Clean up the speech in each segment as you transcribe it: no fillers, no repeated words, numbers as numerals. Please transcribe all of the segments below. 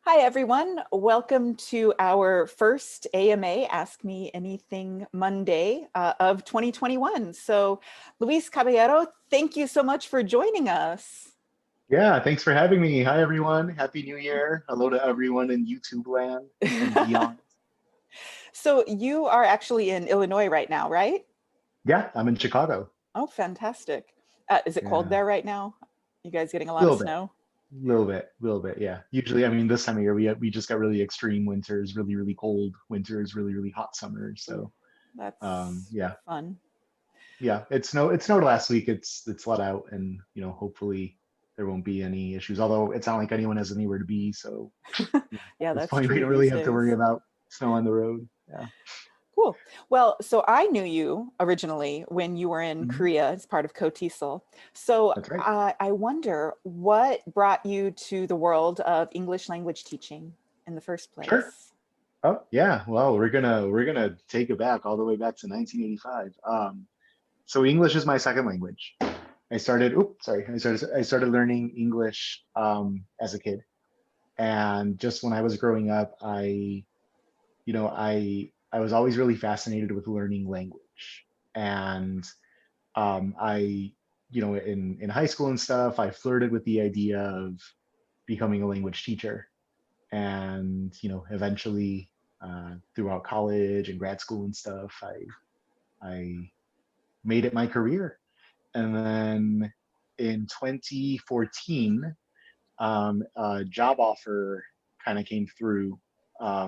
Hi, everyone. Welcome to our first AMA Ask Me Anything Monday of 2021. So, Luis Caballero, thank you so much for joining us. Yeah, thanks for having me. Hi, everyone. Happy New Year. Hello to everyone in YouTube land and beyond. So, you are actually in Illinois right now, right? Yeah, I'm in Chicago. Oh, fantastic. Is it cold Yeah, there right now? You guys getting a a lot of little bit, snow? little bit. Yeah. Usually, I mean, this time of year we just got really extreme winters, really cold winters, really hot summers. Ooh, So, that's yeah, fun. yeah. It snowed last week. It's let out, and hopefully there won't be any issues. Although it's not like anyone has anywhere to be, so at Yeah, this that's point we true don't really these have to worry days. about snow on the road. Yeah. Cool. Well, so I knew you originally when you were in Mhm. Korea as part of COTESOL. So That's right. I wonder what brought you to the world of English language teaching in the first Sure. place? Oh yeah, well we're gonna take it back all the way back to 1985. So English is my second language. I started learning English as a kid, and just when I was growing up, I was always really fascinated with learning language, and in high school and stuff, I flirted with the idea of becoming a language teacher, and eventually throughout college and grad school and stuff I made it my career. And then in 2014 a job offer kind of came through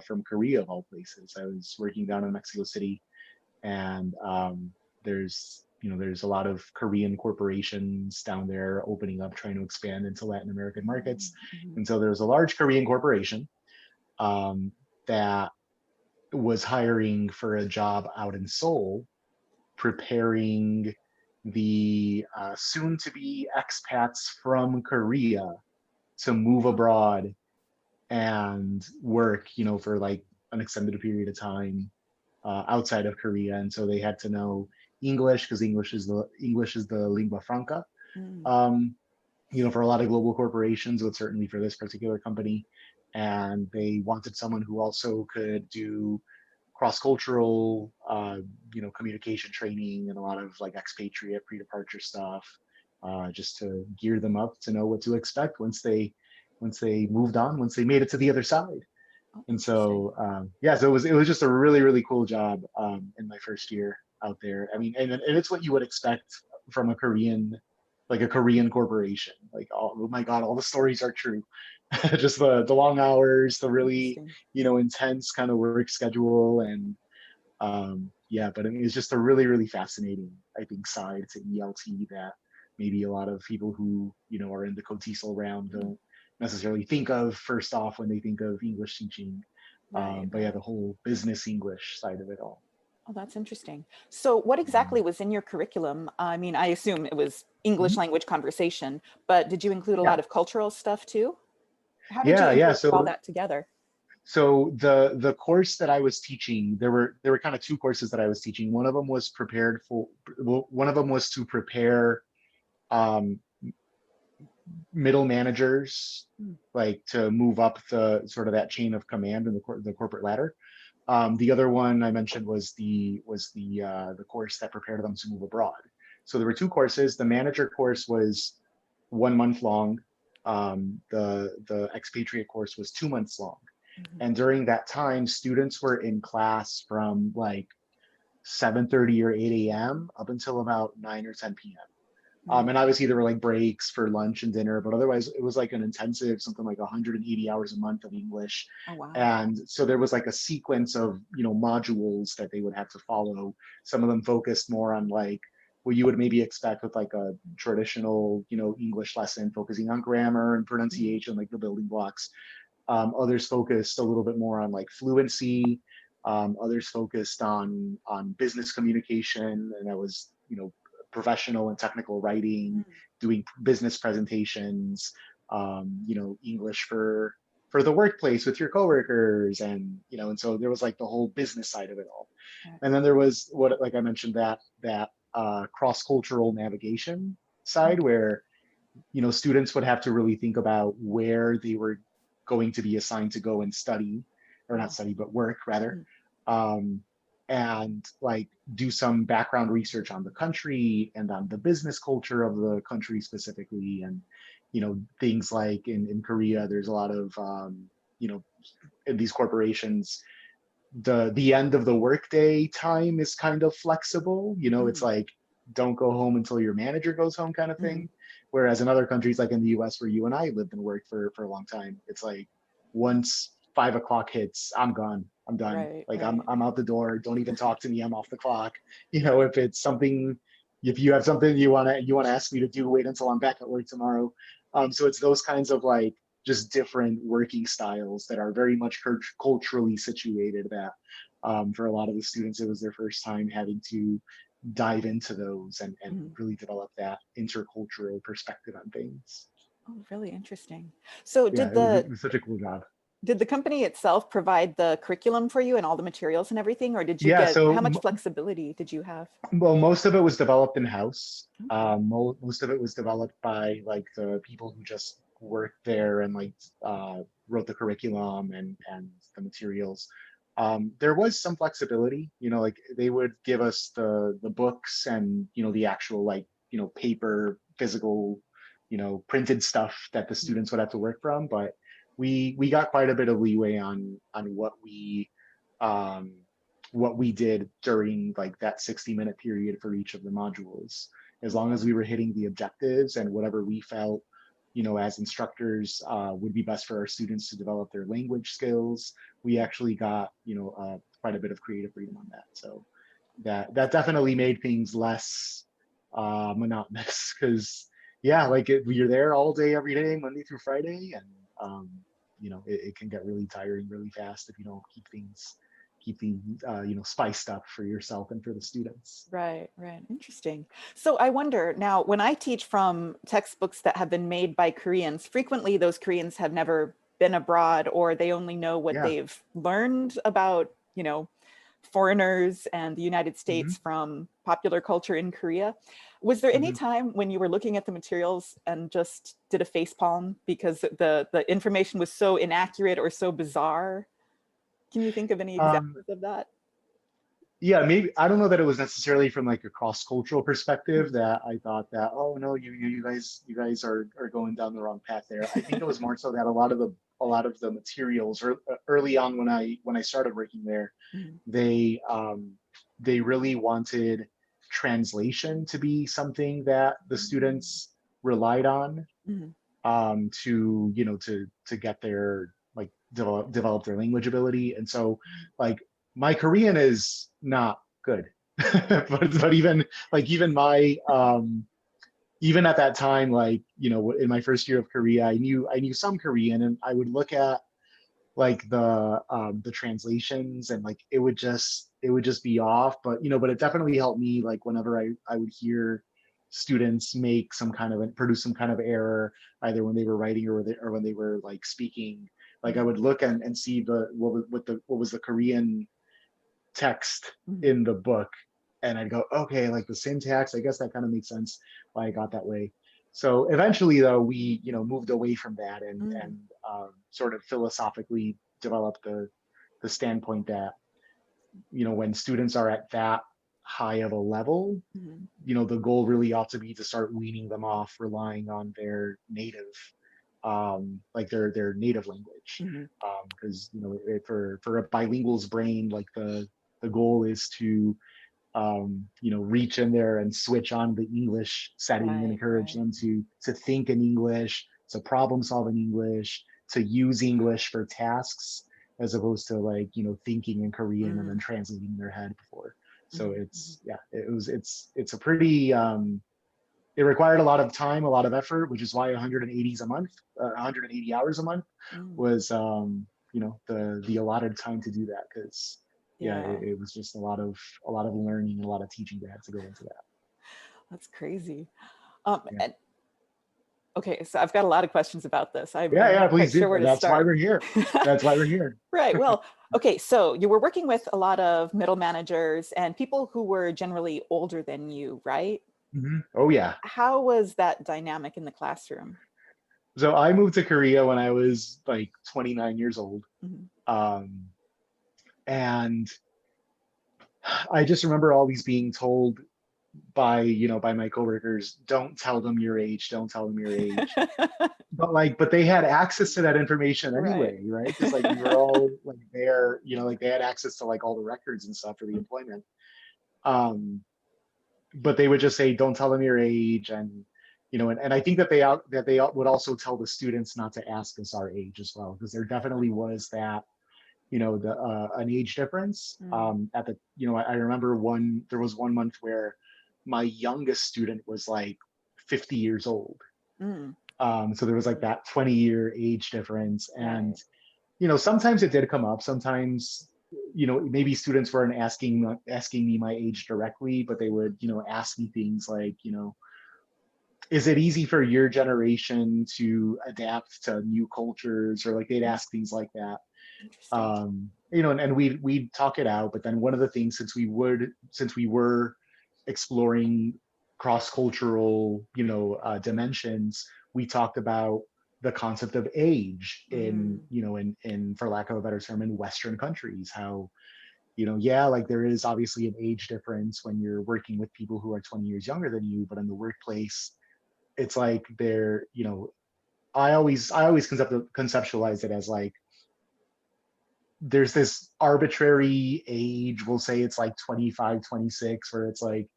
from Korea of all places. I was working down in Mexico City, and there's a lot of Korean corporations down there opening up, trying to expand into Latin American markets. Mhm. And so there's a large Korean corporation um, that was hiring for a job out in Seoul, preparing the soon to be expats from Korea to move abroad and work, for like an extended period of time outside of Korea. And so they had to know English because English is the lingua franca. Mm. Um, for a lot of global corporations, but certainly for this particular company. And they wanted someone who also could do cross-cultural, communication training and a lot of like expatriate pre-departure stuff, just to gear them up to know what to expect once they moved on, once they made it to the other side. Oh, And interesting. so, yeah, so it was just a really cool job in my first year out there. I mean, and it's what you would expect from a Korean corporation. Like, oh my God, all the stories are true. Just the long hours, the really Interesting. intense kind of work schedule, and yeah. But I mean, it's just a really fascinating, I think, side to ELT that maybe a lot of people who are in the COTESOL realm Mm. don't necessarily think of first off when they think of English teaching. Right, But yeah, right. the whole business English side of it all. Oh, that's interesting. So, what exactly Mhm. was in your curriculum? I mean, I assume it was English Mhm. language conversation, but did you include a Yeah, lot of cultural stuff too? How did you yeah. interweave all So that together? the course that I was teaching, there were kind of two courses that I was teaching. One of them was to prepare um, middle managers, Mm. like to move up the sort of that chain of command in the corporate ladder. The other one I mentioned was the course that prepared them to move abroad. So there were two courses. The manager course was 1 month long. The expatriate course was 2 months long. Mhm. And during that time, students were in class from like 7:30 or 8 a.m. up until about 9 or 10 p.m. And Mm. obviously there were like breaks for lunch and dinner, but otherwise it was like an intensive, something like 180 hours a month of English. Oh, wow. And so there was like a sequence of, modules that they would have to follow. Some of them focused more on like what you would maybe expect with like a traditional, English lesson, focusing on grammar and Mm. pronunciation, like the building blocks. Others focused a little bit more on like fluency. Others focused on business communication, and that was professional and technical writing, Mm. doing business presentations, English for the workplace with your coworkers, and so there was like the whole business side of it all. Right. And then there was what, like I mentioned, that cross cultural navigation Mm. side where students would have to really think about where they were going to be assigned to go and study, or not Wow. study, but work rather. Mm, Um, and like do some background research on the country and on the business culture of the country specifically. And, things like in Korea, there's a lot of, you know, in these corporations, the end of the workday time is kind of flexible. It's mm, like don't go home until your manager goes home kind of mhm. thing. Whereas in other countries, like in the US, where you and I lived and worked for a long time, it's like once 5 o'clock hits, I'm gone. I'm done. Right, Like I'm right. I'm out the door. Don't even talk to me. I'm off the clock. If it's something, if you have something you wanna ask me to do, wait until I'm back at work tomorrow. So it's those kinds of like just different working styles that are very much culturally situated, that for a lot of the students it was their first time having to dive into those and Mhm. really develop that intercultural perspective on things. Oh, really interesting. So Yeah, it was such a cool job. did the company itself provide the curriculum for you and all the materials and everything, or did you Yeah, get, so how much flexibility did you have? well, most of it was developed in house. Okay. Most of it was developed by like the people who just worked there and like wrote the curriculum and the materials. There was some flexibility, like they would give us the books and the actual like paper physical printed stuff that the Mm, students would have to work from, but we got quite a bit of leeway on um, what we did during like that 60-minute period for each of the modules. As long as okay. we were hitting the objectives and whatever we felt, as instructors, would be best for our students to develop their language skills, we actually got, quite a bit of creative freedom on that. So that definitely made things less monotonous because yeah, like you're there all day, every day, Monday through Friday, and it can get really tiring really fast if you don't keep things spiced up for yourself and for the students. Right, right. Interesting. So I wonder now, when I teach from textbooks that have been made by Koreans, frequently those Koreans have never been abroad or they only know what Yeah. they've learned about, foreigners and the United Hmm. States from popular culture in Korea. Was there any Hmm. time when you were looking at the materials and just did a face palm because the information was so inaccurate or so bizarre? Can you think of any Um, examples of that? yeah, maybe I don't know that it was necessarily from like a cross-cultural perspective that I thought that, oh no, you guys are going down the wrong path there. I think it was more so that a lot of the materials early on when I started working there, Mhm, they they really wanted translation to be something that the students relied on, mhm, to get their like develop their language ability. And so like my Korean is not good. But even my even at that time, like in my first year of Korea, I knew some Korean, and I would look at like the translations, and like it would just be off. But it definitely helped me, like whenever I would hear students make some kind of produce some kind of error, either when they were writing or when they were like speaking. Like I mhm, would look and see what was the Korean text mhm, in the book, and I'd go, okay, like the syntax, I guess that kind of makes sense why I got that way. So eventually, though, we moved away from that, and mm, sort of philosophically developed the standpoint that when students are at that high of a level, mhm, the goal really ought to be to start weaning them off relying on their native, like their native language, mhm. because for a bilingual's brain, like the goal is to reach in there and switch on the English setting and Right, encourage right. them to think in English, to problem solve in English, to use English for tasks, as opposed to like thinking in Korean and then Mm, translating in their head before. So mhm, mhm, it's yeah, it's a pretty it required a lot of time, a lot of effort, which is why 180 hours a month mm. was the allotted time to do that, because yeah, Yeah, it was just a lot of learning and a lot of teaching that had to go into that. that's crazy. Yeah. And okay, so I've got a lot of questions about this. Yeah, I'm yeah, not quite please do. sure where to That's why start. we're here. That's why we're here. Right. Well, okay, so you were working with a lot of middle managers and people who were generally older than you, right? Hmm. Oh yeah. How was that dynamic in the classroom? So I moved to Korea when I was like 29 years old. Mhm. Um, and I just remember always being told by, by my coworkers, don't tell them your age, don't tell them your age. But they had access to that information Right. anyway, right? Because like we were all like there, like they had access to like all the records and stuff for the employment. Um, but they would just say, don't tell them your age, and I think that they would also tell the students not to ask us our age as well, because there definitely was that, the an age difference. Mm, At the, I remember there was one month where my youngest student was like 50 years old. mm, So there was like that 20-year age difference. And, right. sometimes it did come up. Sometimes, maybe students weren't asking me my age directly, but they would, ask me things like, is it easy for your generation to adapt to new cultures? Or like they'd Mm, ask things like that. interesting. And we'd talk it out. But then one of the things, since we were exploring cross-cultural, dimensions, we talked about the concept of age in, Mm, for lack of a better term, in Western countries. How, yeah, like there is obviously an age difference when you're working with people who are 20 years younger than you, but in the workplace, it's like they're, I always conceptualize it as like there's this arbitrary age, we'll say it's like 25, 26, where it's like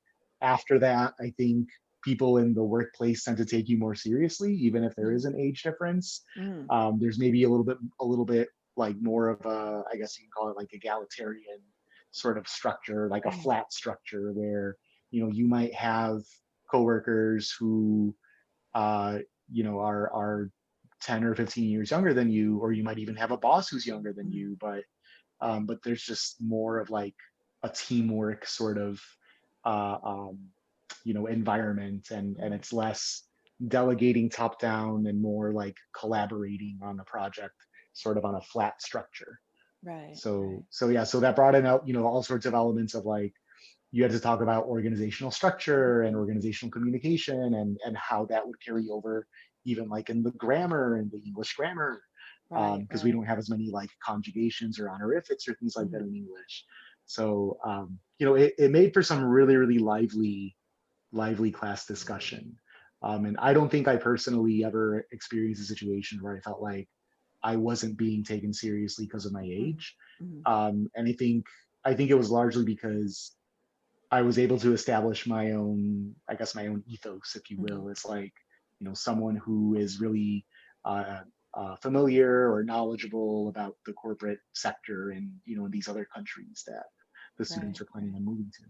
after that, I think people in the workplace tend to take you more seriously, even if there is mm, an age difference. mm, There's maybe a little bit like more of a, I guess you can call it like egalitarian sort of structure, like a mm, flat structure where, you might have coworkers who, uh, are 10 or 15 years younger than you, or you might even have a boss who's younger than mm, you, but there's just more of like a teamwork sort of, uh, um, environment, and mm. it's less delegating top down and more like collaborating on the project, sort of on a flat structure. Right, So right. so yeah, so that brought in out, all sorts of elements of like you had to talk about organizational structure and organizational communication, and how that would carry over even like in the grammar and the English grammar, Right, because we right. don't have as many like conjugations or honorifics or things like that Mm, in English. So it made for some really, really lively class discussion. And I don't think I personally ever experienced a situation where I felt like I wasn't being taken seriously because of my mm, age. mm, And I think it was largely because I was able to establish my own, I guess, my own ethos, if you mhm, will. It's like, someone who is really uh, familiar or knowledgeable about the corporate sector in, in these other countries that the students right, are planning right. on moving to.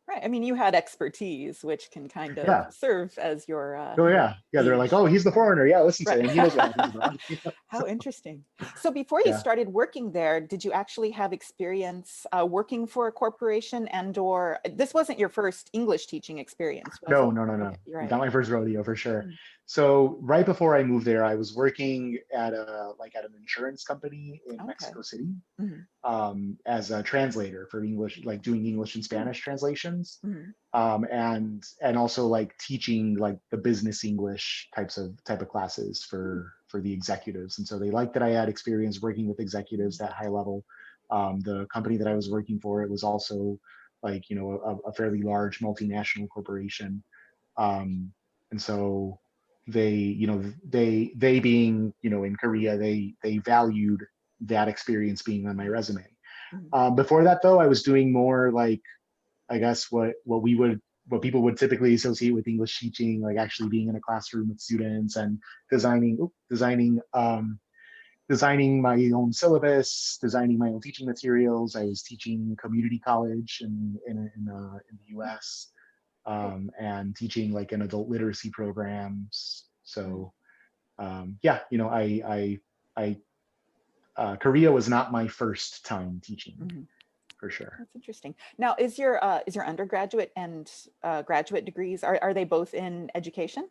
Right. I mean, you had expertise, which can kind of Yeah. serve as Oh your yeah. Yeah. They're like, age. oh, he's the Right. foreigner. Yeah, listen to Right. him. He knows what happens abroad. So, How interesting. So before you yeah. started working there, did you actually have experience working for a corporation and or this wasn't your first English teaching experience, was No, it? no, no, Okay, no. you're Not right. my first rodeo for sure. Mm, So right before I moved there, I was working at an insurance company in okay. Mexico City, Mhm. as a translator for English, like English. doing English and Mm, Spanish translations, mhm, and also like teaching like the business English type of classes mm, for the executives. And so they liked that I had experience working with executives mm, at high level. The company that I was working for, it was also like, a fairly large multinational corporation. um, and so they being, in Korea, they valued that experience being on my mm, resume. mm, Before that though, I was doing more like, I guess, what people would typically associate with English teaching, like actually being in a classroom with students and designing my own syllabus, designing my own teaching materials. I was teaching community college in the U.S., cool. and teaching like an adult literacy programs. Mm, So yeah, Korea was not my first time teaching mhm. for sure. That's interesting. Now, is your undergraduate and graduate degrees are they both in education?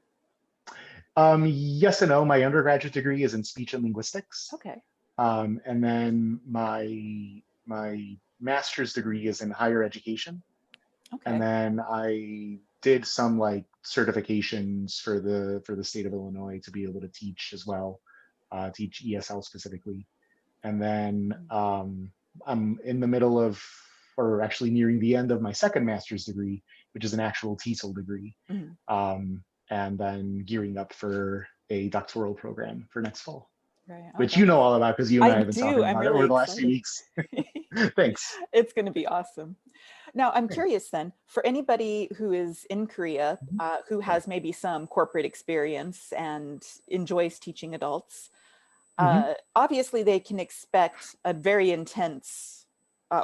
Yes and no. My undergraduate degree is in speech and linguistics, Okay. and then my master's degree is in higher education. And Okay. then I did some like certifications for the state of Illinois to be able to teach as well, teach ESL specifically. And then I'm in the middle of, or actually nearing the end of my second master's degree, which is an actual TESOL degree, Mhm. and then gearing up for a doctoral program for next fall, Right. Oh, which you know all about because you and I I have been do. talking I'm about it really over the last few excited. weeks. Thanks. It's going to be awesome. Now, I'm Great. curious then, for anybody who is in Korea, who has maybe some corporate experience and enjoys teaching adults, Mm-hmm. obviously they can expect a very intense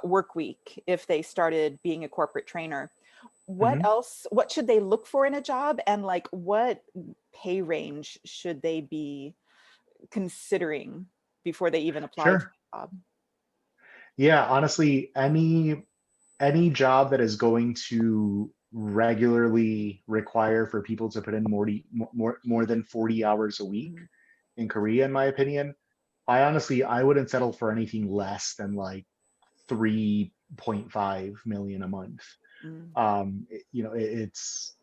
work week if they started being a corporate trainer. What Mm-hmm. else, what should they look for in a job, and like what pay range should they be considering before they even apply to Sure. a job? Yeah, honestly, any job that is going to regularly require for people to put in more than 40 hours a week Mm, in Korea, in my opinion, I wouldn't settle for anything less than like 3.5 million a month. mm, It's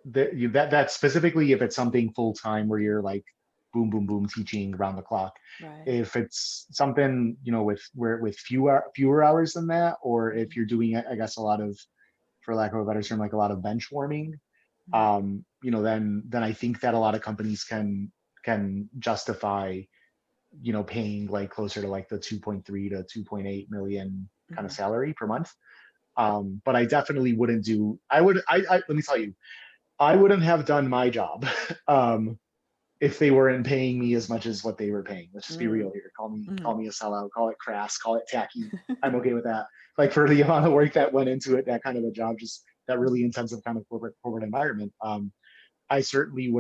that specifically if it's something full time where you're like boom boom boom teaching around the clock. right. If it's something with fewer hours than that, or if Mm, you're doing, I guess, a lot of, for lack of a better term, like a lot of bench warming, mm, then I think that a lot of companies can justify, paying like closer to like the 2.3 to 2.8 million kind of mhm, salary per month. But I definitely wouldn't do. I would. Let me tell you, I wouldn't have done my job um, if they weren't paying me as much as what they were paying. Let's just be real mm, here. Call me mm, call me a sellout. Call it crass. Call it tacky. I'm okay with that. Like for the amount of work that went into it, that kind of a job, just that mm, really intensive kind of corporate environment. I certainly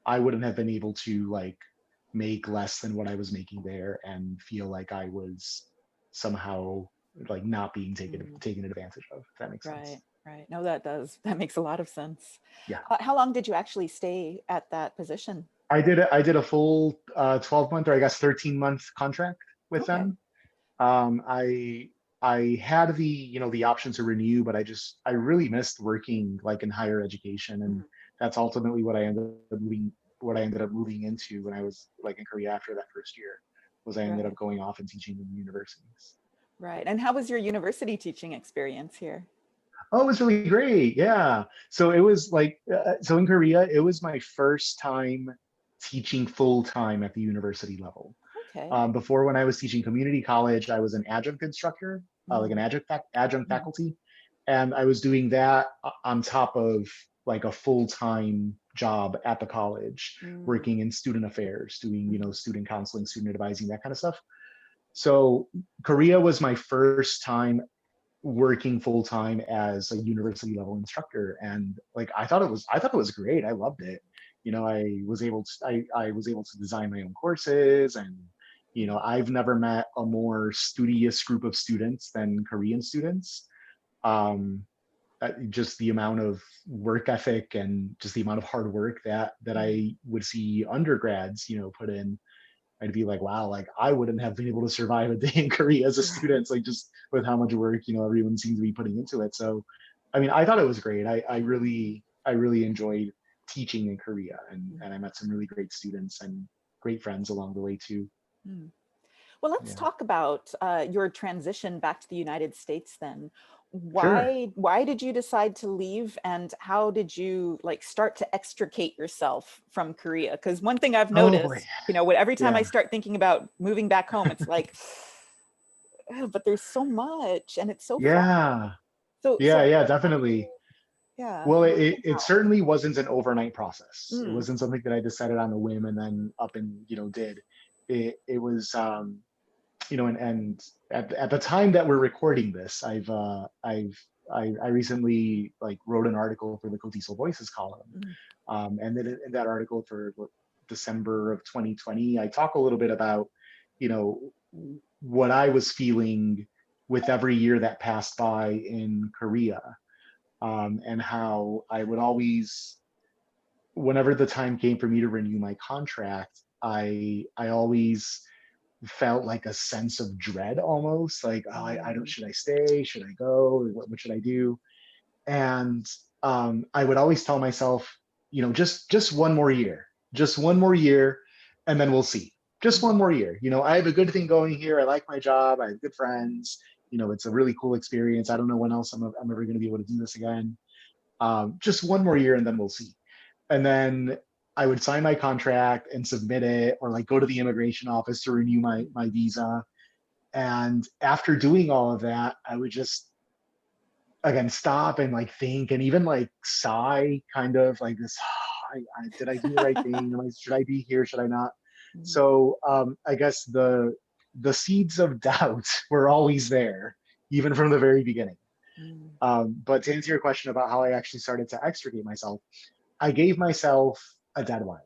I wouldn't have been able to like make less than what I was making there and feel like I was somehow like not being mm. taken advantage of. If that makes Right, sense. right. No, that does. That makes a lot of sense. Yeah. How long did you actually stay at that position? I did a full 12-month, or I guess 13-month contract with Okay. them. Um, I I had the option to renew, but I really missed working like in higher education, and Mhm. that's ultimately what I ended up moving into when I was like in Korea after that first year, was I ended up Right, going off and teaching in universities. right. And how was your university teaching experience here? Oh, it was really great. Yeah. So it was like, so in Korea, it was my first time teaching full time at the university level. Okay. Before, when I was teaching community college, I was an adjunct instructor, like an Mm, adjunct mhm, faculty, and I was doing that on top of like a full time job at the college, mm, working in student affairs, doing mhm, student counseling, student advising, that kind of stuff. So Korea was my first time working full time as a university level instructor, and like I thought it was great. I loved it. I was able to design my own courses, and mhm, I've never met a more studious group of students than Korean students. um just the amount of work ethic and just the amount of hard work that mhm. I would see undergrads put in. I'd be like, wow, like I wouldn't have been able to survive a day in Korea as a Right. student, like just with how much work, everyone seems to be putting into it. So, I mean, I thought it was great. I really enjoyed teaching in Korea, and I met some really great students and great friends along the way too. Mm. Well, let's Yeah, talk about your transition back to the United States then. sure. Why did you decide to leave, and how did you like start to extricate yourself from Korea? Because one thing I've Oh boy. noticed, every time I Yeah. start thinking about moving back home, it's like, "Ugh, but there's so much and it's so far." Yeah. So Yeah. what Yeah. exactly, Definitely. yeah, Well, what came it out? certainly wasn't an overnight process. It Mm, wasn't something that I decided on a whim and then up and did. It was and at the time that we're recording this, I recently like wrote an article for the Cotiso Voices column, mm, and then in that article for December of 2020, I talk a little bit about you know what I was feeling with every year that passed by in Korea, and how I would always, whenever the time came for me to renew my contract, I always felt like a sense of dread, almost like, oh, I don't, mm, should I stay, should I go, what should I do? And I would always tell myself, just one more year, just one more year, and then we'll see. Just one Mhm. more year. I have a good thing going here. I like my job. I have good friends. It's a really cool experience. I don't know when else I'm ever going to be able to do this again. Just one more year, and then we'll see. And then I would sign my contract and submit it, or like go to the immigration office to renew my visa. And after doing all of that, I would just again stop and like think and even like sigh, kind of like this. Did I do the right thing? Should I be here? Should I not? Mhm. So I guess the seeds of doubt were always there, even from the very beginning. Mhm. But to answer your question about how I actually started to extricate myself, I gave myself a deadline.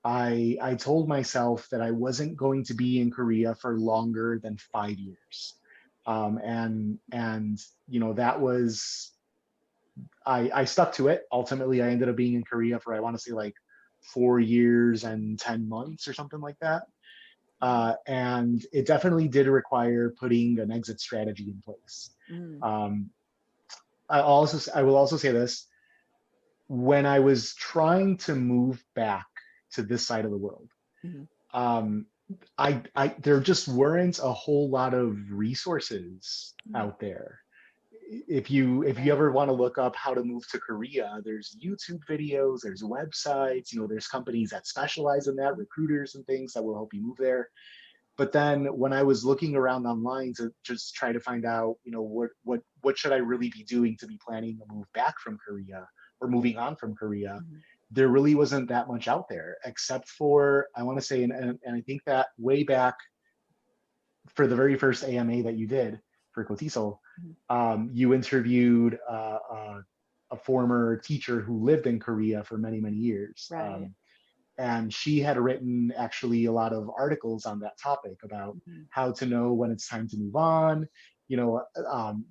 I told myself that I wasn't going to be in Korea for longer than 5 years. And that was I stuck to it. Ultimately, I ended up being in Korea for I want to say like 4 years and 10 months or something like that. And it definitely did require putting an exit strategy in place. Mhm. Um, I will also say this: when I was trying to move back to this side of the world, Mhm. um, I there just weren't a whole lot of resources Mhm. out there. If you Right. ever want to look up how to move to Korea, there's YouTube videos, there's websites, there's companies that specialize in that, recruiters and things that will help you move there. But then when I was looking around online to just try to find out, what should I really be doing to be planning to move back from Korea or moving on from Korea, Mhm. there really wasn't that much out there, except for I want to say, and I think that way back for the very first AMA that you did for Cotiso, Mhm. you interviewed a former teacher who lived in Korea for many, many years. Right. And she had written actually a lot of articles on that topic about Mhm. how to know when it's time to move on,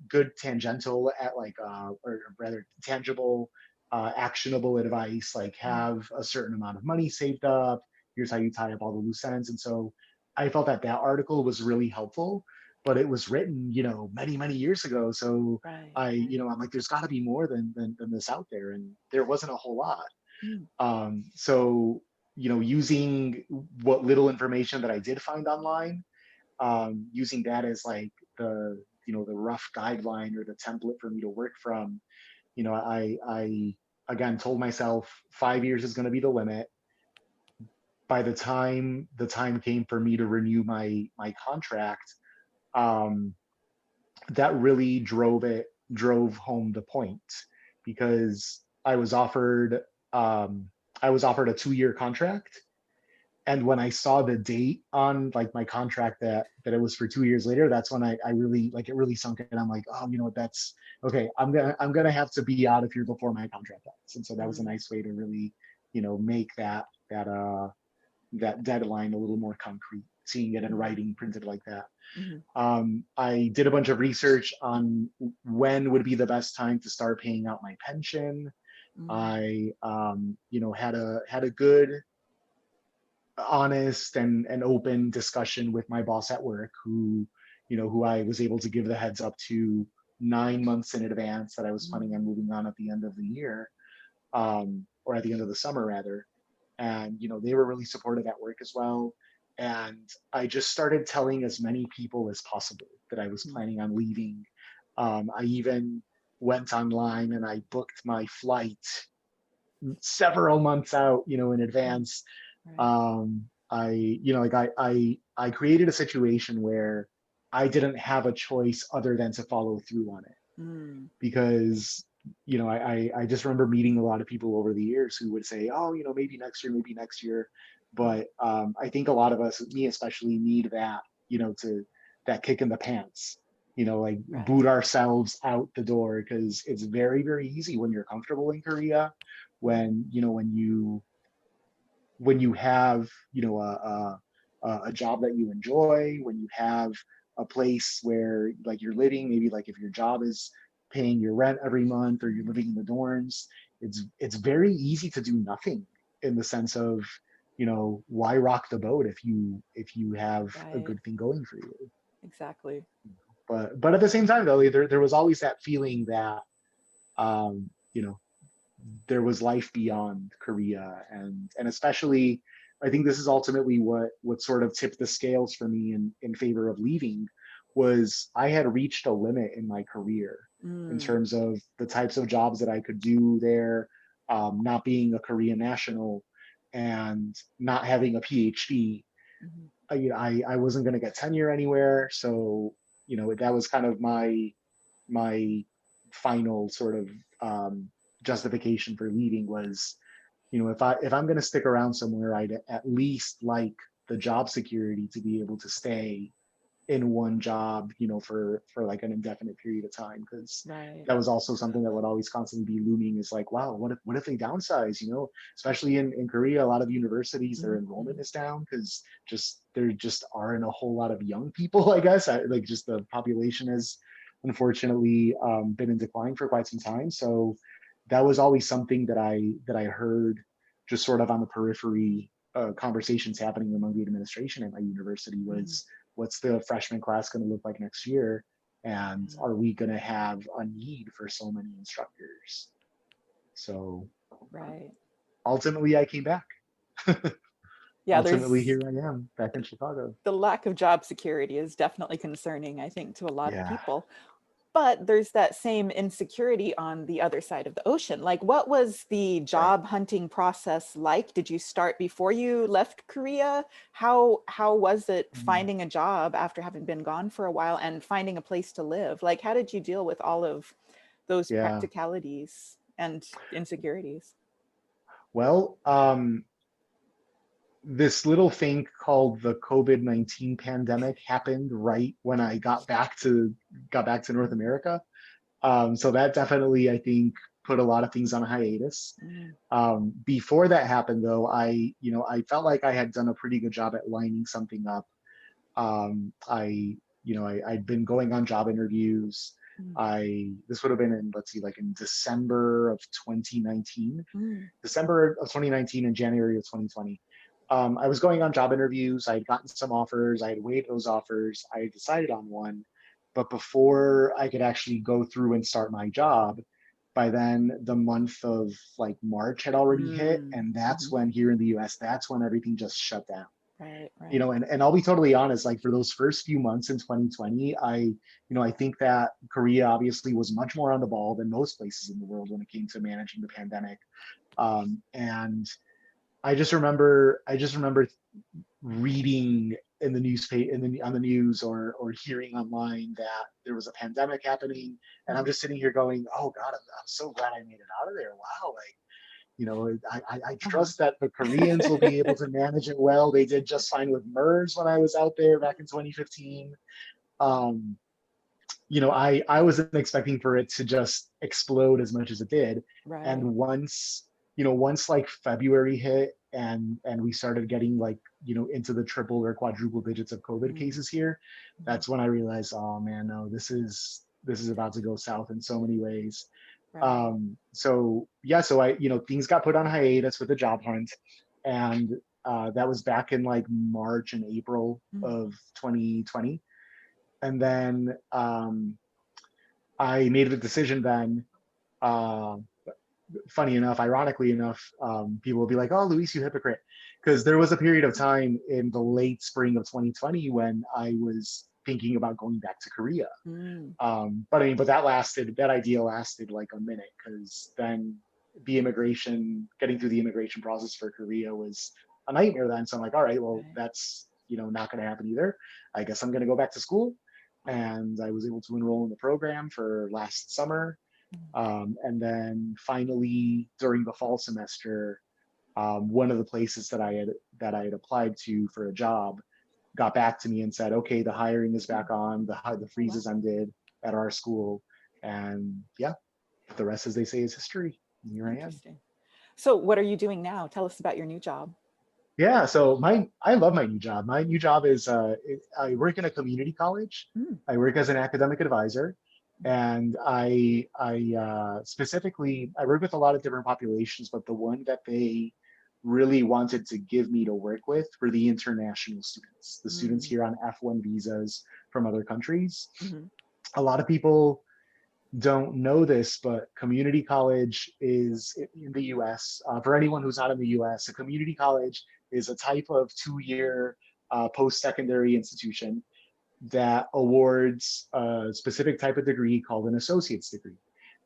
good tangential at like or rather tangible actionable advice, like Mhm. have a certain amount of money saved up, here's how you tie up all the loose ends. And so I felt that article was really helpful, but it was written many, many years ago. So Right. Right. I'm like, there's got to be more than this out there, and there wasn't a whole lot. Mhm. So using what little information that I did find online, using that as like the rough guideline or the template for me to work from. I again told myself 5 years is going to be the limit. By the time came for me to renew my contract, um, that really drove home the point, because um, I was offered a 2-year contract. And when I saw the date on like my contract that it was for 2 years later, that's when I really like it really sunk in. I'm like, oh, you know what? That's okay. I'm gonna have to be out of here before my contract ends. And so that was a Mhm. nice way to really, make that deadline a little more concrete, seeing it in Mhm. writing printed like that. Mhm. I did a bunch of research on when would be the best time to start paying out my pension. Mhm. I, had a good, honest and open discussion with my boss at work, who I was able to give the heads up to 9 months in advance that I was planning on Mhm. moving on at the end of the year, or at the end of the summer rather. And they were really supportive at work as well. And I just started telling as many people as possible that I was Mhm. planning on leaving. I even went online and I booked my flight several months out, in Mhm. advance. Right. I created a situation where I didn't have a choice other than to follow through on it, Mm. because I just remember meeting a lot of people over the years who would say, oh, maybe next year, maybe next year. Mhm. But I think a lot of us, me especially, need that, to that kick in the pants, like Right. boot ourselves out the door, because it's very, very easy when you're comfortable in Korea, Mhm. when you have a job that you enjoy, when you have a place where like you're living, maybe like if your job is paying your rent every month or you're Mhm. living in the dorms, it's very easy to do nothing, in the sense of, why rock the boat if you have a Right. good thing going for you. Exactly. But at the same time though, there was always that feeling that you know, there was life beyond Korea, and especially I think this is ultimately what sort of tipped the scales for me in favor of leaving was I had reached a limit in my career in Mm, terms of the types of jobs that I could do there, not being a Korean national and not having a PhD. mhm. I wasn't going to get tenure anywhere, so that was kind of my final sort of justification for leaving was, if I'm going to stick around somewhere, I'd at least like the job security to be able to stay in one job, for like an indefinite period of time. Because Right. that was also something that would always constantly be looming is like, wow, what if they downsize? Especially in Korea, a lot of universities, their enrollment Mhm. is down because there just aren't a whole lot of young people, I guess. Like just the population has unfortunately been in decline for quite some time. So that was always something that I heard just sort of on the periphery, conversations happening among the administration at my university Mhm. was, what's the freshman class going to look like next year? And Mhm. are we going to have a need for so many instructors? So Right. ultimately, I came back. Yeah, Ultimately, there's here I am back in Chicago. the lack of job security is definitely concerning, I think, to a lot of Yeah. people. But there's that same insecurity on the other side of the ocean. Like, what was the Right. job hunting process like? Did you start before you left Korea? How was it Mm. finding a job after having been gone for a while and finding a place to live? Like, how did you deal with all of those Yeah. practicalities and insecurities? Well, this little thing called the COVID-19 pandemic happened right when I got back to North America. So that definitely, I think, put a lot of things on hiatus. Mm, Before that happened, though, I felt like I had done a pretty good job at lining something up. I'd been going on job interviews. mm, This would have been in, let's see, like in December of 2019, mm, December of 2019 and January of 2020. I was going on job interviews. I had gotten some offers. I had weighed those offers. I had decided on one. But before I could actually go through and start my job, by then the month of like March had already hit. mm, And that's mhm. when here in the US, that's when everything just shut down. Right, right. And I'll be totally honest, like for those first few months in 2020, I think that Korea obviously was much more on the ball than most places in the world when it came to managing the pandemic. And I just remember reading in the newspaper, on the news, or hearing online that there was a pandemic happening, and I'm Mhm. just sitting here going, "Oh God, I'm so glad I made it out of there! Wow, like I Uh-huh. trust that the Koreans will be able to manage it well. They did just fine with MERS when I was out there back in 2015. Um, I wasn't expecting for it to just explode as much as it did. And Right. once like February hit and we started getting like, into the triple or quadruple digits of COVID Mm, cases here, mhm. that's when I realized, oh man, no, this is about to go south in so many ways. Right. So yeah, so things got put on hiatus with the job hunt, and that was back in like March and April Mm, of 2020. And then I made the decision then. Uh, Funny enough, ironically enough, people will be like, "Oh, Luis, you hypocrite," because there was a period of time in the late spring of 2020 when I was thinking about going back to Korea. mm, But I mean, that idea lasted like a minute because then getting through the immigration process for Korea was a nightmare then. So I'm like, all right, well, right. that's, not going to happen either. I guess I'm going to go back to school. And I was able to enroll in the program for last summer. Mm, And then finally during the fall semester, one of the places that I had applied to for a job got back to me and said, okay, the hiring is mm. back on, the Oh, wow. freezes ended at our school. And yeah, the rest, as they say, is history. And here I am. Interesting. So what are you doing now? Tell us about your new job. Yeah, so I love my new job. My new job is I work in a community college. Mm, I work as an academic advisor, and I specifically I work with a lot of different populations, but the one that they really wanted to give me to work with were the international students, the students mm, here on F1 visas from other countries. mhm, A lot of people don't know this, but community college is in the US. For anyone who's not in the US, a community college is a type of 2 year post secondary institution that awards a specific type of degree called an associate's degree.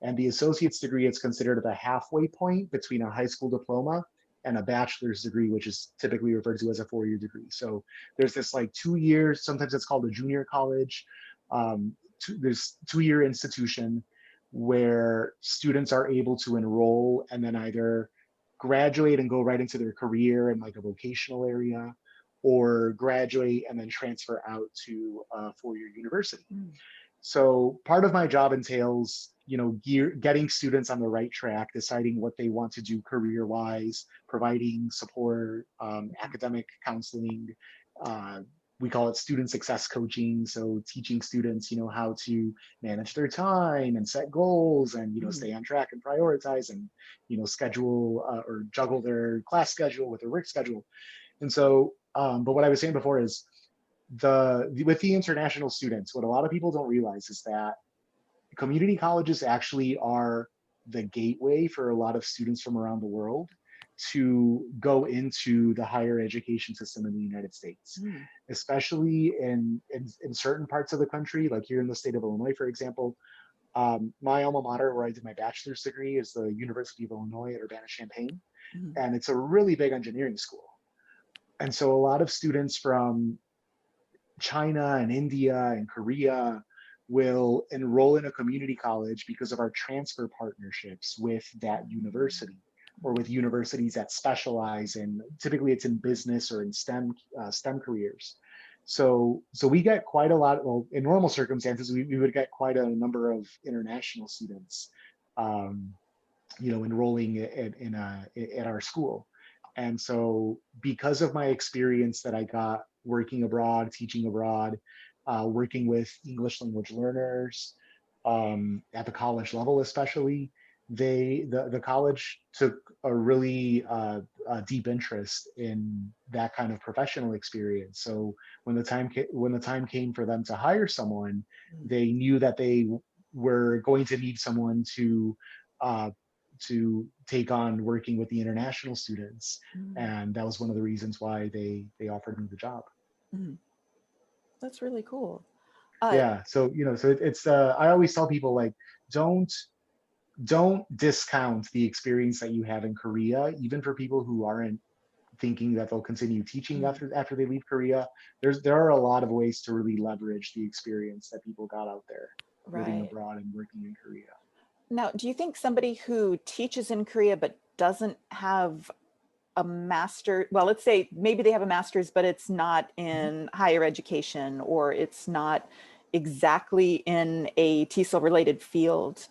And the associate's degree is considered the halfway point between a high school diploma and a bachelor's degree, which is typically referred to as a 4 year degree. So there's this like 2 years, sometimes it's called a junior college. There's 2 year institution where students are able to enroll and then either graduate and go right into their career in like a vocational area, or graduate and then transfer out to a 4 year university. Mm. So part of my job entails, getting students on the right track, deciding what they want to do career wise, providing support, academic counseling. Uh, we call it student success coaching. So teaching students, how to manage their time and set goals and, Mm. stay on track and prioritize and, schedule or juggle their class schedule with their work schedule. And so, but what I was saying before is with the international students, what a lot of people don't realize is that community colleges actually are the gateway for a lot of students from around the world to go into the higher education system in the United States, Mm. especially in certain parts of the country, like here in the state of Illinois, for example. My alma mater, where I did my bachelor's degree, is the University of Illinois at Urbana-Champaign, Mm. and it's a really big engineering school. And so a lot of students from China and India and Korea will enroll in a community college because of our transfer partnerships with that university or with universities that specialize in, typically it's in business or in STEM careers. So we get quite a lot. Well, in normal circumstances, we would get quite a number of international students, um, enrolling at our school. And so because of my experience that I got working abroad, teaching abroad, working with English language learners, at the college level especially, the college took a really deep interest in that kind of professional experience. So when the time came for them to hire someone, Mm. they knew that they were going to need someone uh, to take on working with the international students, Mm. and that was one of the reasons why they offered me the job. Mm. That's really cool. Uh, Yeah, so it's I always tell people, like, don't don't discount the experience that you have in Korea, even for people who aren't thinking that they'll continue teaching mm. after they leave Korea. There are a lot of ways to really leverage the experience that people got out there living Right. abroad and working in Korea. Now, do you think somebody who teaches in Korea but doesn't have a master, well, let's say maybe they have a master's, but it's not Mhm. in higher education or it's not exactly in a TESOL related field.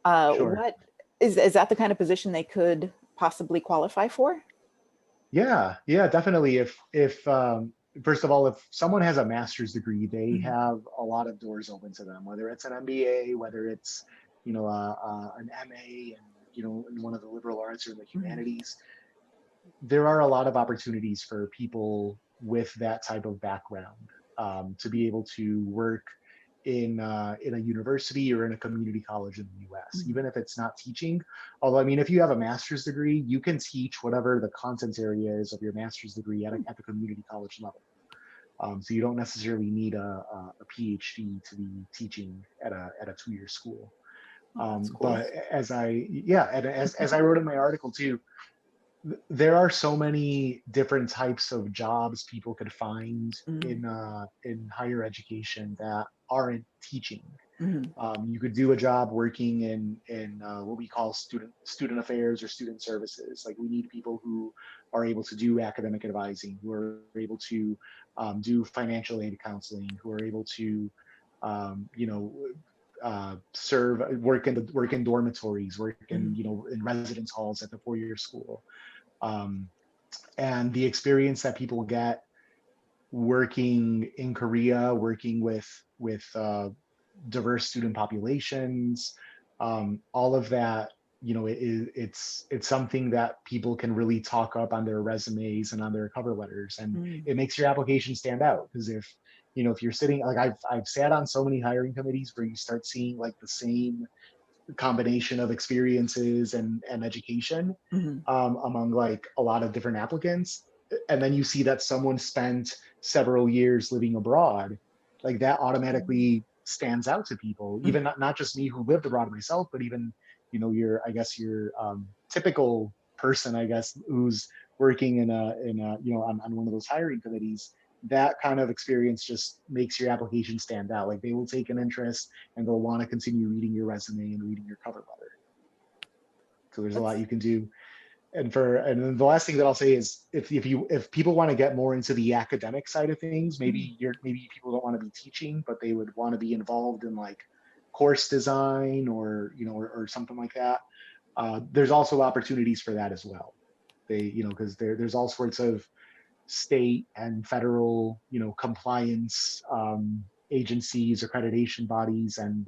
Sure. What is that the kind of position they could possibly qualify for? Yeah, yeah, definitely. If first of all, if someone has a master's degree, they Mhm. have a lot of doors open to them, whether it's an MBA, whether it's an MA, and in one of the liberal arts or the Mhm. humanities. There are a lot of opportunities for people with that type of background, to be able to work in a university or in a community college in the US, Mhm. even if it's not teaching. Although, I mean, if you have a master's degree, you can teach whatever the content area is of your master's degree at the community college level. So you don't necessarily need a PhD to be teaching at a 2 year school. Oh, that's cool. But as I wrote in my article too, there are so many different types of jobs people could find Mhm. in higher education that aren't teaching. Mhm. You could do a job working in what we call student affairs or student services. Like, we need people who are able to do academic advising, who are able to do financial aid counseling, who are able to um, you know serve work in dormitories, work in Mhm. in residence halls at the 4 year school. Um, and the experience that people get working in Korea, working with diverse student populations, all of that, it's something that people can really talk up on their resumes and on their cover letters, and Mhm. it makes your application stand out. Because if you're sitting, like, I've sat on so many hiring committees where you start seeing like the same combination of experiences and education Mhm. among like a lot of different applicants, and then you see that someone spent several years living abroad, like that automatically stands out to people, Mhm. even not just me who lived abroad myself, but even your, I guess, your typical person, I guess, who's working in a on one of those hiring committees. That kind of experience just makes your application stand out. Like they will take an interest and they'll want to continue reading your resume and reading your cover letter. So there's a lot That's you can do. And then the last thing that I'll say is if people want to get more into the academic side of things, mhm. maybe people don't want to be teaching, but they would want to be involved in like course design or or something like that. There's also opportunities for that as well. Because there's all sorts of state and federal compliance agencies, accreditation bodies, and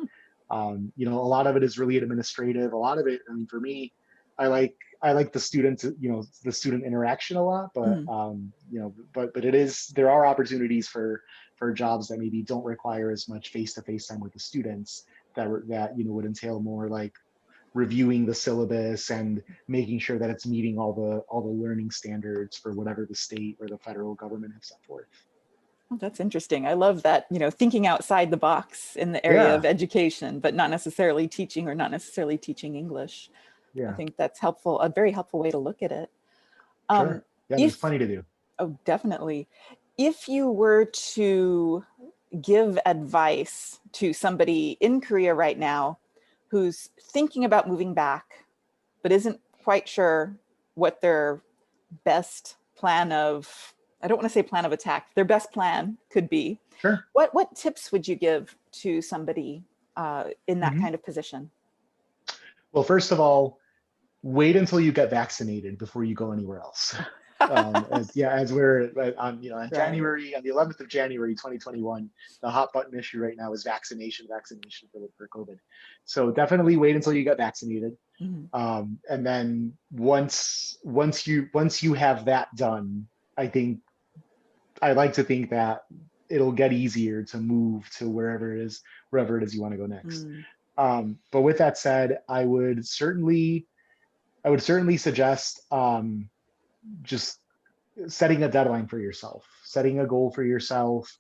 a lot of it is really administrative. A lot of it, I mean, for me, I like the student, the student interaction a lot, but Mhm. but there are opportunities for jobs that maybe don't require as much face-to-face time with the students, that would entail more like reviewing the syllabus and making sure that it's meeting all the learning standards for whatever the state or the federal government have set forth. Oh, that's interesting. I love that, thinking outside the box in the area Yeah, of education, but not necessarily teaching or not necessarily teaching English. I yeah, think that's helpful, a very helpful way to look at it. Um, sure. Yeah, there's if, plenty to do. oh, definitely. If you were to give advice to somebody in Korea right now who's thinking about moving back, but isn't quite sure what their best plan of, I don't want to say plan of attack, their best plan could be, Sure. what tips would you give to somebody in that Hmm. kind of position? Well, first of all, wait until you get vaccinated before you go anywhere else. As we're on Right. January, on the 11th of January 2021, the hot button issue right now is vaccination for COVID. So definitely wait until you get vaccinated. Mhm. And then once you have that done, I think I like to think that it'll get easier to move to wherever it is you want to go next. Mm. But with that said, I would certainly suggest just setting a deadline for yourself, setting a goal for yourself,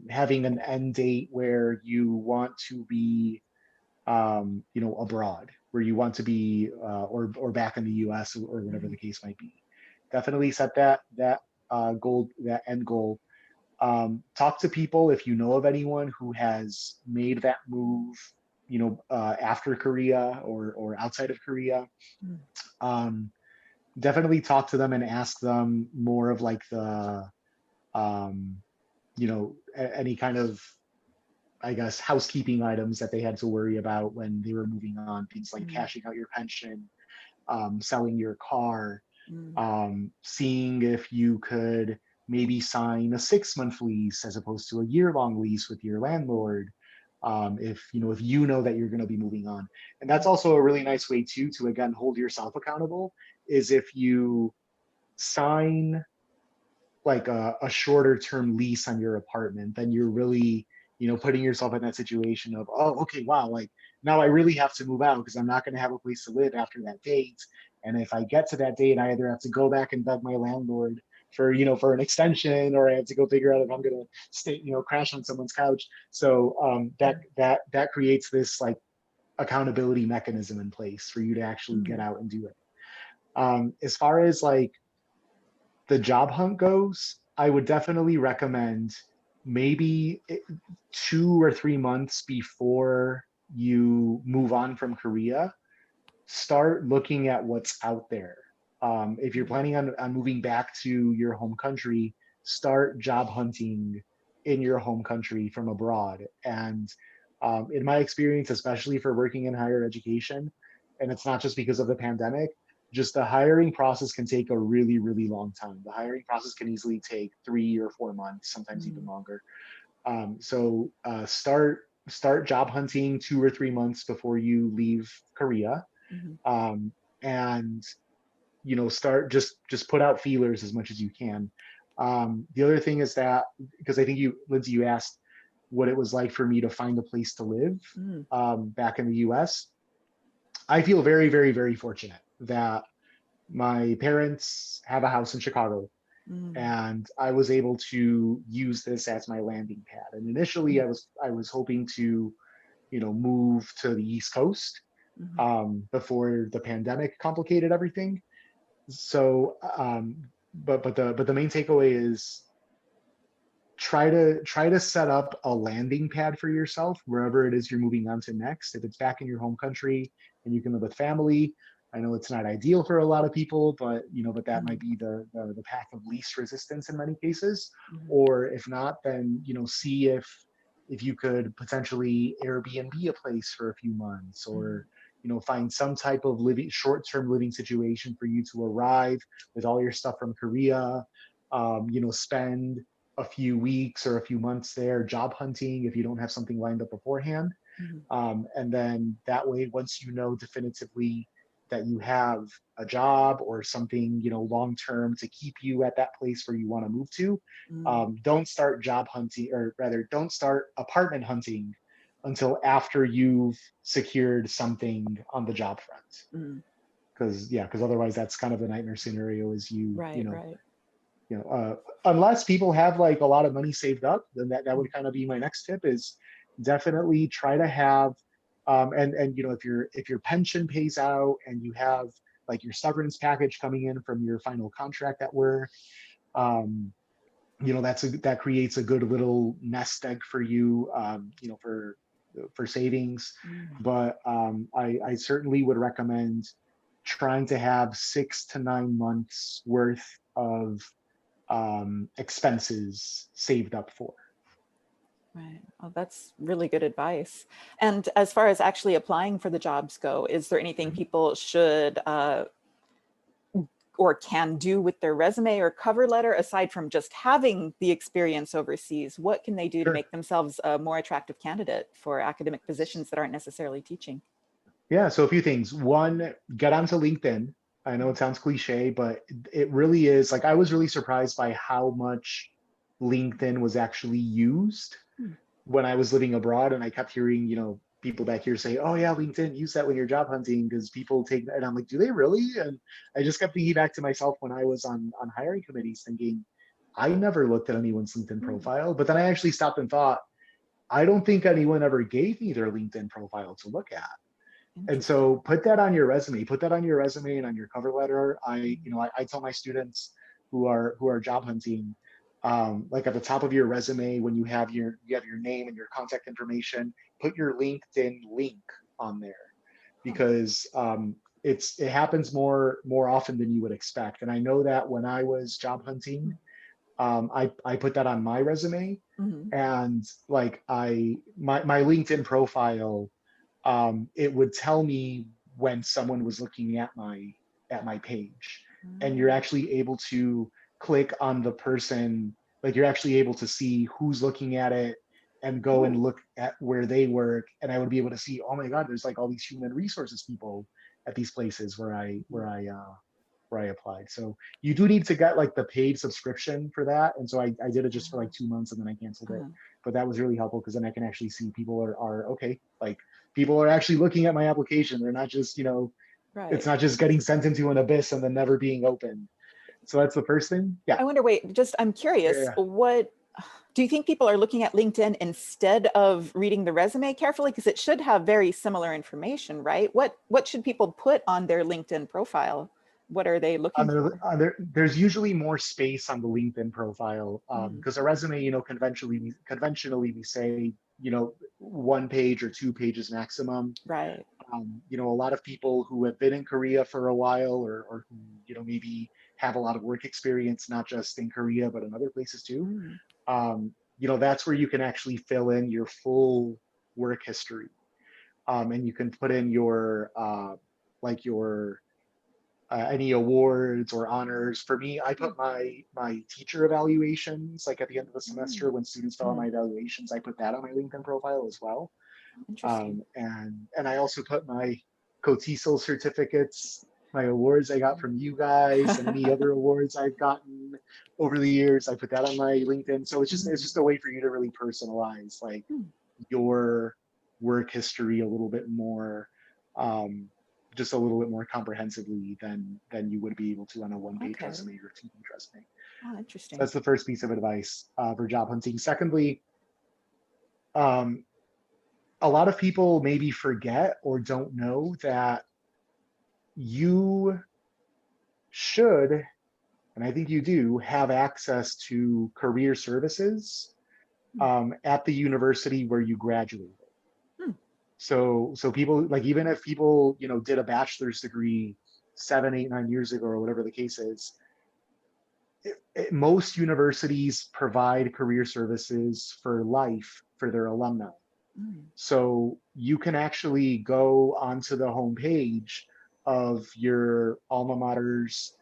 having an end date where you want to be, abroad, where you want to be, or back in the U.S. or whatever Mhm. the case might be. Definitely set that goal, that end goal. Talk to people if you know of anyone who has made that move, after Korea or outside of Korea. Mm. Um, Definitely talk to them and ask them more of like um, any kind of, I guess, housekeeping items that they had to worry about when they were moving on, things like Mm. cashing out your pension, selling your car, Mm. seeing if you could maybe sign a 6 month lease as opposed to a year-long lease with your landlord. If you know that you're going to be moving on, and that's also a really nice way too to again hold yourself accountable, is if you sign like a shorter term lease on your apartment, then you're really putting yourself in that situation of, oh, okay, wow, like now I really have to move out because I'm not going to have a place to live after that date. And if I get to that date, I either have to go back and beg my landlord for an extension, or I have to go figure out if I'm going to stay, crash on someone's couch. So that creates this like accountability mechanism in place for you to actually get Mm. out and do it. As far as like the job hunt goes, I would definitely recommend maybe 2 or 3 months before you move on from Korea, start looking at what's out there. If you're planning on moving back to your home country, start job hunting in your home country from abroad. And in my experience, especially for working in higher education, and it's not just because of the pandemic, just the hiring process can take a really, really long time. The hiring process can easily take 3 or 4 months, sometimes even Mm. longer. So start job hunting 2 or 3 months before you leave Korea, Mhm. um, and start just put out feelers as much as you can. The other thing is that, because I think Lindsay, you asked what it was like for me to find a place to live Mm. back in the U.S. I feel very, very, very fortunate that my parents have a house in Chicago, Mm, and I was able to use this as my landing pad. And initially, mm, I was hoping to, move to the East Coast mhm, before the pandemic complicated everything. So, but the main takeaway is try to set up a landing pad for yourself wherever it is you're moving on to next. If it's back in your home country and you can live with family, I know it's not ideal for a lot of people, but that might mhm, be the path of least resistance in many cases. mhm, Or if not, then see if you could potentially Airbnb a place for a few months, or mhm, find some type of living short-term living situation for you to arrive with all your stuff from Korea. Spend a few weeks or a few months there job hunting if you don't have something lined up beforehand. mhm, And then that way, once you know definitively that you have a job or something, long term to keep you at that place where you want to move to, mm, don't start job hunting, or rather, don't start apartment hunting until after you've secured something on the job front. mm. Because otherwise, that's kind of the nightmare scenario. Is Right, right. unless people have like a lot of money saved up, then that Mm, would kind of be my next tip, is definitely try to have, and if your pension pays out and you have like your severance package coming in from your final contract at work, um, that creates a good little nest egg for you, for savings. mm, But I certainly would recommend trying to have 6 to 9 months worth of expenses saved up for. right. Oh, that's really good advice. And as far as actually applying for the jobs go, is there anything Mhm. people should or can do with their resume or cover letter aside from just having the experience overseas? What can they do to Sure. make themselves a more attractive candidate for academic positions that aren't necessarily teaching? Yeah, so a few things. One, get onto LinkedIn. I know it sounds cliche, but it really is. Like, I was really surprised by how much LinkedIn was actually used Mm, when I was living abroad, and I kept hearing, people back here say, "Oh yeah, LinkedIn, use that when you're job hunting because people take." And I'm like, "Do they really?" And I just kept thinking back to myself when I was on hiring committees, thinking, I never looked at anyone's LinkedIn mm, profile. But then I actually stopped and thought, I don't think anyone ever gave me their LinkedIn profile to look at. And interesting. so put that on your resume. Put that on your resume and on your cover letter. I, Mm, you know, I tell my students who are job hunting, like at the top of your resume, when you have your name and your contact information, put your LinkedIn link on there, huh, because it happens more often than you would expect. And I know that when I was job hunting, mm, I put that on my resume, mhm, and like my LinkedIn profile, it would tell me when someone was looking at my page, and you're mm, actually able to click on the person, like you're actually able to see who's looking at it and go and oh, look at where they work, and I would be able to see, oh my god, there's like all these human resources people at these places where I mm, where I where I applied. So you do need to get like the paid subscription for that. And so I did it just for like 2 months and then I canceled it. uh, But that was really helpful because then I can actually see people are okay. Like, people are actually looking at my application. They're not just, it's right. not just getting sent into an abyss and then never being opened. So that's the first thing. Yeah. I wonder, wait, just I'm curious, Yeah. what do you think people are looking at LinkedIn instead of reading the resume carefully? Because it should have very similar information, right? What should people put on their LinkedIn profile? What are they looking for? There's usually more space on the LinkedIn profile, Mm, because a resume, conventionally we say, 1 page or 2 pages maximum. right. A lot of people who have been in Korea for a while, or who, maybe have a lot of work experience, not just in Korea, but in other places too. Mm, That's where you can actually fill in your full work history. And you can put in your any awards or honors. For me, I mm, put my teacher evaluations, like at the end of the semester mm, when students fill out my mm. evaluations. I put that on my LinkedIn profile as well. Interesting. And I also put my COTESOL certificates, my awards I got from you guys, and any other awards I've gotten over the years. I put that on my LinkedIn. So it's just a way for you to really personalize like Mm, your work history a little bit more. Um, just a little bit more comprehensively than you would be able to on a one-page Okay. resume or two-page resume. Oh, So interesting. that's the first piece of advice for job hunting. Secondly, um, a lot of people maybe forget or don't know that you should, and I think you do, have access to career services Hmm. at the university where you graduated. Hmm. So people like, even if people, did a bachelor's degree 7, 8, 9 years ago or whatever the case is, most universities provide career services for life for their alumni. Hmm. So you can actually go onto the homepage of your alma mater's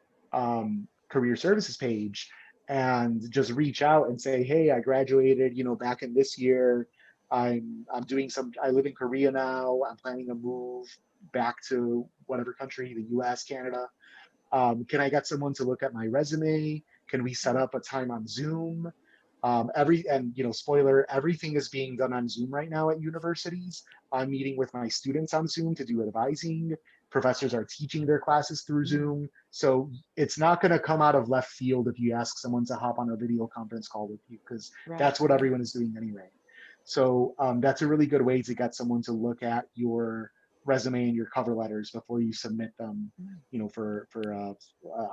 career services page and just reach out and say, "Hey, I graduated, back in this year. I'm doing some. I live in Korea now. I'm planning to move back to whatever country, the U.S., Canada. Can I get someone to look at my resume? Can we set up a time on Zoom?" Spoiler, everything is being done on Zoom right now at universities. I'm meeting with my students on Zoom to do advising. Professors are teaching their classes through Hmm. Zoom. So it's not going to come out of left field if you ask someone to hop on a video conference call with you, because Right, that's what right. everyone is doing anyway. So that's a really good way to get someone to look at your resume and your cover letters before you submit them, Mm,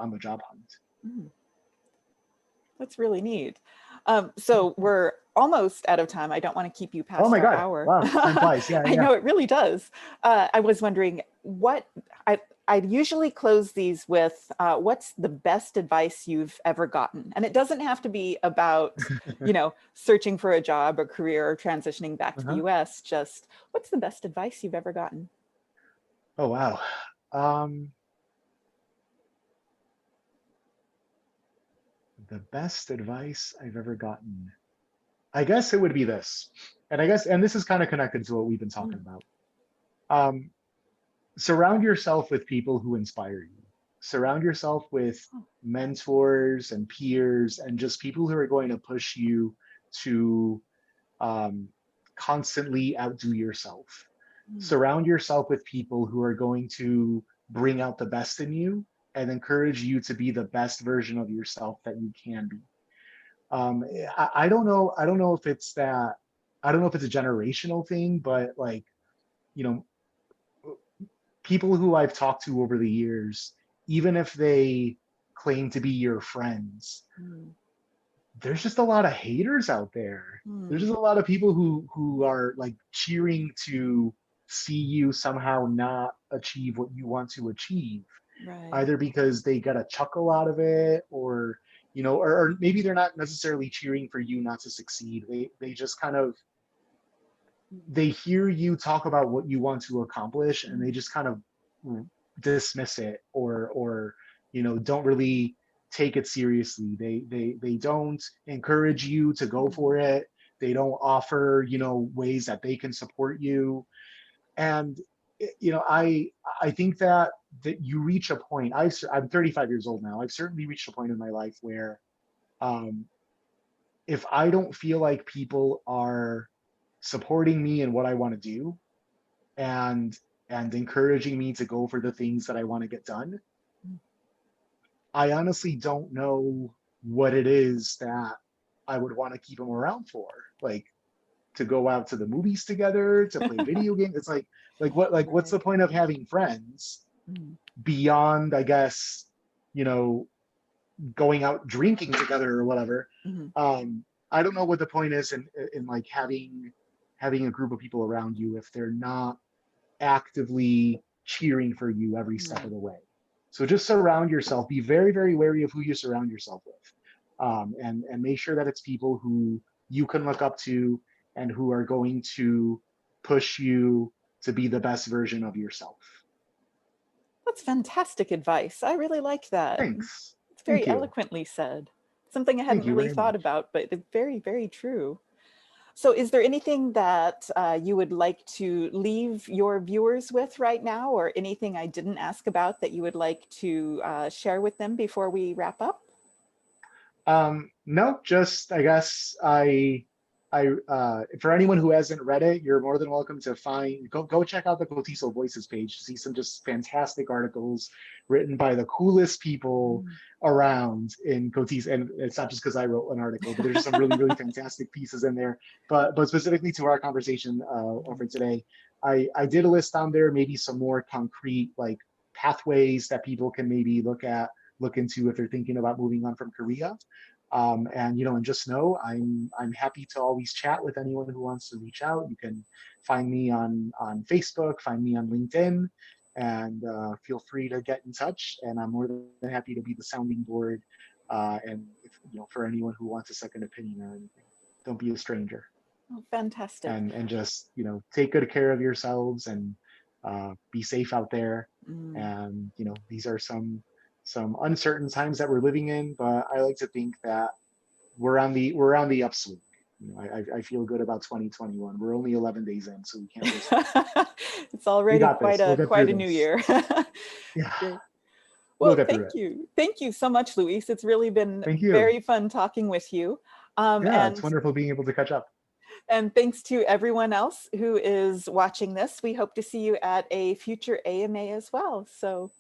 on the job hunt. mm. That's really neat. So we're almost out of time. I don't want to keep you Oh past my our God. hour. Wow. Time flies. Yeah, I yeah. know it really does. I was wondering I usually close these with what's the best advice you've ever gotten? And it doesn't have to be about, searching for a job or career or transitioning back to the Uh-huh. US. Just what's the best advice you've ever gotten? Oh wow. Um, the best advice I've ever gotten. I guess it would be this. And this is kind of connected to what we've been talking Mm. about. Um, Surround yourself with people who inspire you. Surround yourself with Oh, mentors and peers and just people who are going to push you to um, constantly outdo yourself. mm, Surround yourself with people who are going to bring out the best in you and encourage you to be the best version of yourself that you can be. Um, mm, I don't know. I don't know if it's that. I don't know if it's a generational thing, but like, you know, people who I've talked to over the years, even if they claim to be your friends, mm, there's just a lot of haters out there. There's mm. just a lot of people who are like cheering to see you somehow not achieve what you want to achieve, Right. either because they get a chuckle out of it, or or maybe they're not necessarily cheering for you not to succeed. They just kind of, they hear you talk about what you want to accomplish and they Mm, just kind of dismiss it, or don't really take it seriously. They don't encourage you to go mm, for it. They don't offer ways that they can support you. And I think that you reach a point. I'm 35 years old now. I've certainly reached a point in my life where um, if I don't feel like people are supporting me in what I want to do, and encouraging me to go for the things that I want to get done, mm. I honestly don't know what it is that I would want to keep them around for. Like, to go out to the movies together, to play video games. It's what's the Right. point of having friends Mm, beyond, I guess, you know, going out drinking together or whatever. mm, I don't know what the point is in like having a group of people around you if they're not actively cheering for you every step of mm. the way. So just surround yourself. Be very, very wary of who you surround yourself with, and make sure that it's people who you can look up to and who are going to push you to be the best version of yourself. That's fantastic advice. I really like that. Thanks. It's Thank very you. eloquently said. Something I Thank hadn't you really very thought much. about, but it's very, very true. So, is there anything that you would like to leave your viewers with right now, or anything I didn't ask about that you would like to share with them before we wrap up? No, just I guess For anyone who hasn't read it, you're more than welcome to go check out the Cotizo Voices page to see some just fantastic articles written by the coolest people Mm. around in Cotizo. And it's not just because I wrote an article, but there's some really fantastic pieces in there. But specifically to our conversation over today, I did a list on there, maybe some more concrete like pathways that people can maybe look into if they're thinking about moving on from Korea. And just know I'm happy to always chat with anyone who wants to reach out. You can find me on Facebook, find me on LinkedIn, and feel free to get in touch. And I'm more than happy to be the sounding board. And if, for anyone who wants a second opinion or anything, don't be a stranger. Oh, fantastic. And just take good care of yourselves and be safe out there. Mm. And these are some uncertain times that we're living in, but I like to think that we're on the upswing. I feel good about 2021. We're only 11 days in, so we can't lose hope. It's We already got this. We'll get through quite a new this. year. Yeah, Great. we'll Well, get through it. thank you so much, Luis. It's really been Thank you. very fun talking with you. Um, Yeah, it's and wonderful being able to catch up. and thanks to everyone else who is watching this. We hope to see you at a future AMA as well. So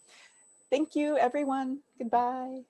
thank you, everyone. Goodbye.